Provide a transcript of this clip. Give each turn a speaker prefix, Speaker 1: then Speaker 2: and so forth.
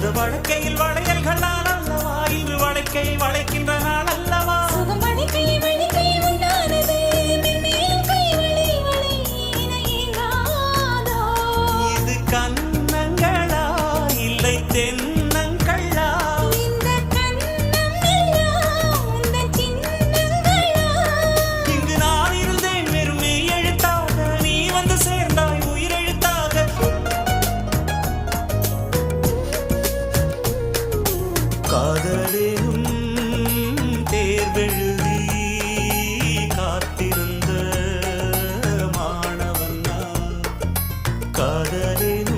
Speaker 1: அந்த வழக்கையில் வளையல்கள் நான் அல்லவா இன்று வழக்கை வளைக்கின்ற நாள் அல்லவா இது கண்ணங்களா இல்லை தென்னங்களா இங்கு நான் இருந்தேன் வெறும் மெய் எழுத்தாக நீ வந்து சேர்ந்தாய் உயிரெழுத்தாக காதலேனும் தேர்வெழுதி காத்திருந்த மாணவன் நான் காதலேனும்